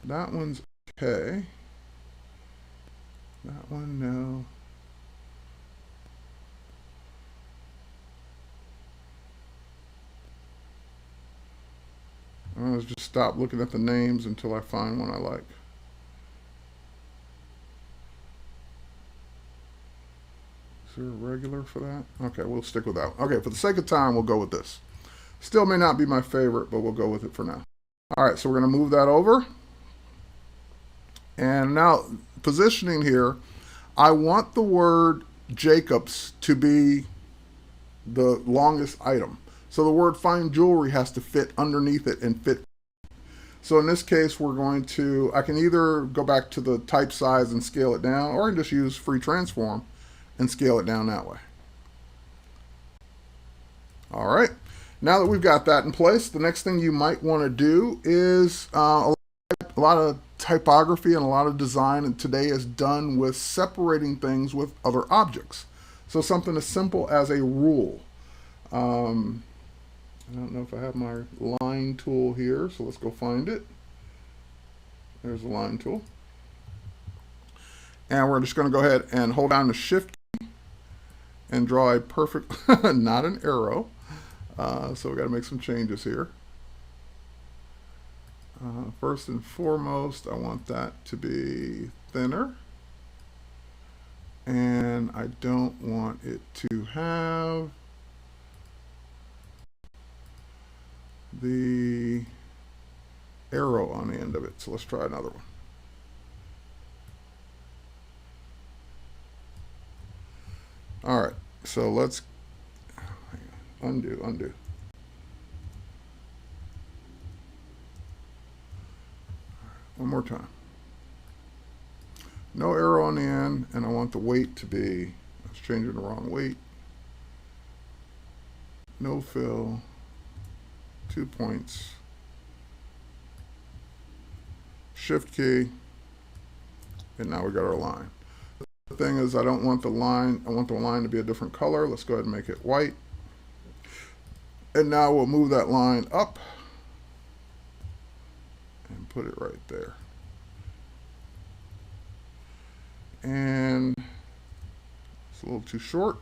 That one's okay. That one, no. I'll just stop looking at the names until I find one I like. Is there a regular for that? Okay, we'll stick with that one. Okay, for the sake of time, we'll go with this. Still may not be my favorite, but we'll go with it for now. All right, so we're going to move that over. And now, positioning here, I want the word Jacobs to be the longest item. So the word fine jewelry has to fit underneath it and fit. So in this case, we're going to, I can either go back to the type size and scale it down, or I can just use free transform and scale it down that way. All right. Now that we've got that in place, the next thing you might want to do is a lot of typography and a lot of design and today is done with separating things with other objects. So something as simple as a rule. I don't know if I have my line tool here, so let's go find it. There's the line tool. And we're just going to go ahead and hold down the Shift key and draw a perfect, not an arrow. So we got to make some changes here. First and foremost, I want that to be thinner. And I don't want it to have the arrow on the end of it. So let's try another one. All right, so let's undo. One more time. No arrow on the end, and I want the weight to be, let's change it the wrong weight. No fill, 2 points. Shift key, and now we got our line. The thing is, I don't want the line, I want the line to be a different color. Let's go ahead and make it white. And now we'll move that line up and put it right there. And it's a little too short.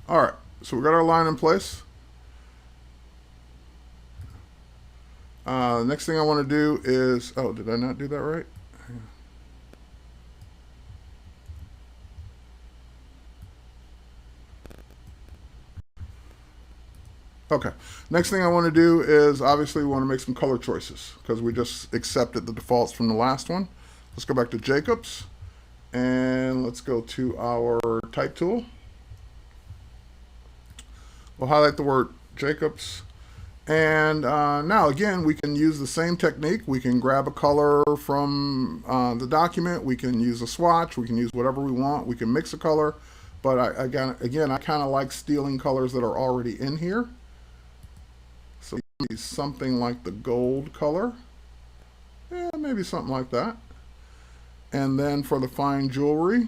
All right, so we got our line in place. Next thing I want to do is, oh, did I not do that right? Okay, next thing I want to do is obviously we want to make some color choices because we just accepted the defaults from the last one. Let's go back to Jacobs And let's go to our type tool. We'll highlight the word Jacobs. And now again, we can use the same technique. We can grab a color from the document. We can use a swatch. We can use whatever we want. We can mix a color. But I kind of like stealing colors that are already in here. So maybe something like the gold color. Yeah, maybe something like that. And then for the fine jewelry,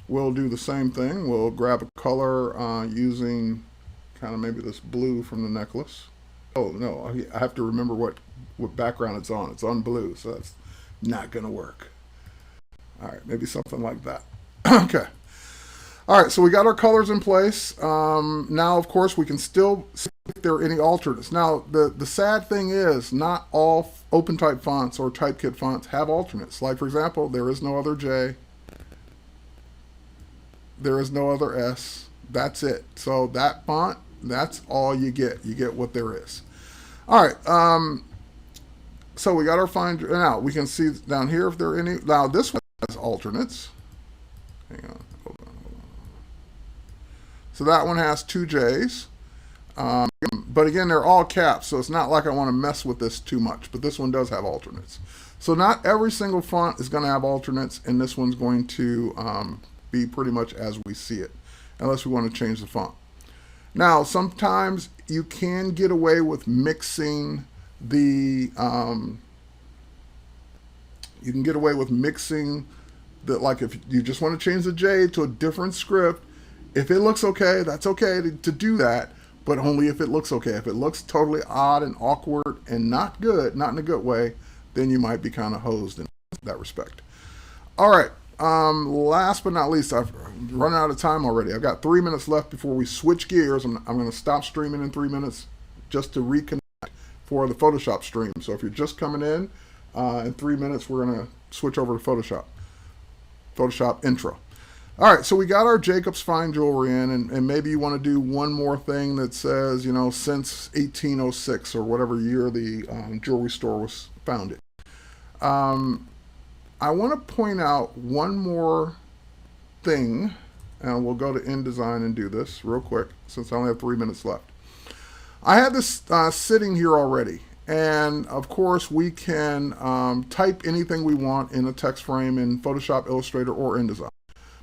we'll do the same thing. We'll grab a color using kind of maybe this blue from the necklace. Oh, no, I have to remember what background it's on. It's on blue, so that's not going to work. All right, maybe something like that. Okay. All right, so we got our colors in place. Now, of course, we can still see if there are any alternates. Now, the sad thing is not all OpenType fonts or Typekit fonts have alternates. Like, for example, there is no other J. There is no other S. That's it. So that font, that's all you get. You get what there is. All right. So we got our fine. Now we can see down here if there are any. Now this one has alternates. Hang on. Hold on. So that one has two J's. But again, they're all caps, so it's not like I want to mess with this too much. But this one does have alternates. So not every single font is going to have alternates, and this one's going to be pretty much as we see it, unless we want to change the font. Now, sometimes you can get away with mixing the, like if you just want to change the J to a different script, if it looks okay, that's okay to do that, but only if it looks okay. If it looks totally odd and awkward and not good, not in a good way, then you might be kind of hosed in that respect. All right. Last but not least, I've run out of time already. I've got 3 minutes left before we switch gears. I'm going to stop streaming in 3 minutes just to reconnect for the Photoshop stream. So if you're just coming in 3 minutes, we're going to switch over to Photoshop intro. All right, so we got our Jacobs fine jewelry in, and maybe you want to do one more thing that says, you know, since 1806 or whatever year the jewelry store was founded. I want to point out one more thing, and we'll go to InDesign and do this real quick since I only have 3 minutes left. I have this sitting here already, and of course we can type anything we want in a text frame in Photoshop, Illustrator, or InDesign.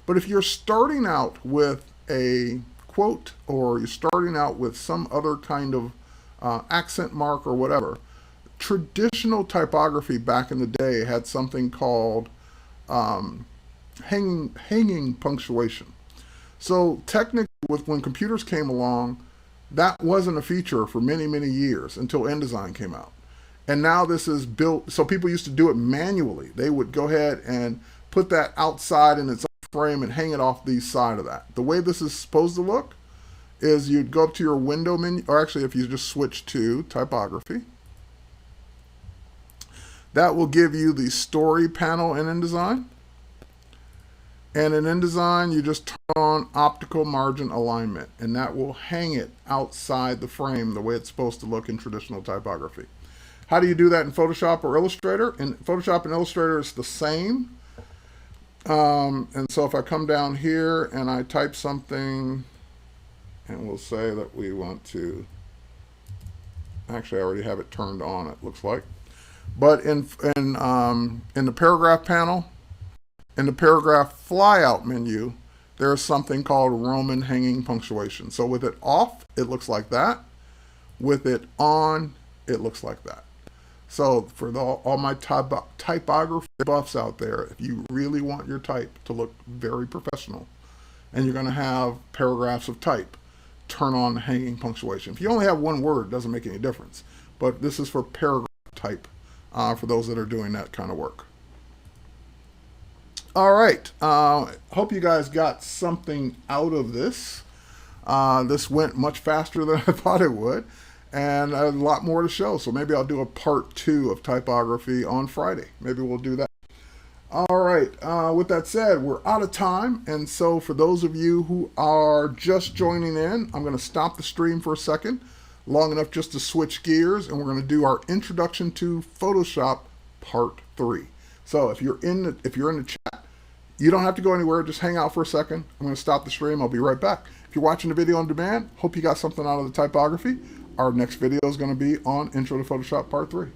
But if you're starting out with a quote or you're starting out with some other kind of accent mark or whatever, traditional typography back in the day had something called hanging punctuation. So technically, when computers came along, that wasn't a feature for many, many years until InDesign came out. And now this is built, so people used to do it manually. They would go ahead and put that outside in its own frame and hang it off the side of that. The way this is supposed to look is you'd go up to your window menu, or actually if you just switch to typography, that will give you the story panel in InDesign. And in InDesign, you just turn on optical margin alignment, and that will hang it outside the frame the way it's supposed to look in traditional typography. How do you do that in Photoshop or Illustrator? In Photoshop and Illustrator, it's the same. And so if I come down here and I type something, and we'll say that we want to, actually I already have it turned on, it looks like. But in the paragraph panel, in the paragraph flyout menu, there's something called Roman hanging punctuation. So with it off, it looks like that. With it on, it looks like that. So for all my typography buffs out there, if you really want your type to look very professional, and you're going to have paragraphs of type, turn on hanging punctuation. If you only have one word, it doesn't make any difference. But this is for paragraph type, for those that are doing that kind of work. All right. Hope you guys got something out of this. This went much faster than I thought it would, and a lot more to show. So maybe I'll do a part 2 of typography on Friday. Maybe we'll do that. All right. With that said, we're out of time. And so for those of you who are just joining in, I'm going to stop the stream for a second, long enough just to switch gears, and we're going to do our introduction to Photoshop part 3. So if you're in the chat, you don't have to go anywhere. Just hang out for a second. I'm going to stop the stream. I'll be right back. If you're watching the video on demand, hope you got something out of the typography. Our next video is going to be on Intro to Photoshop Part 3.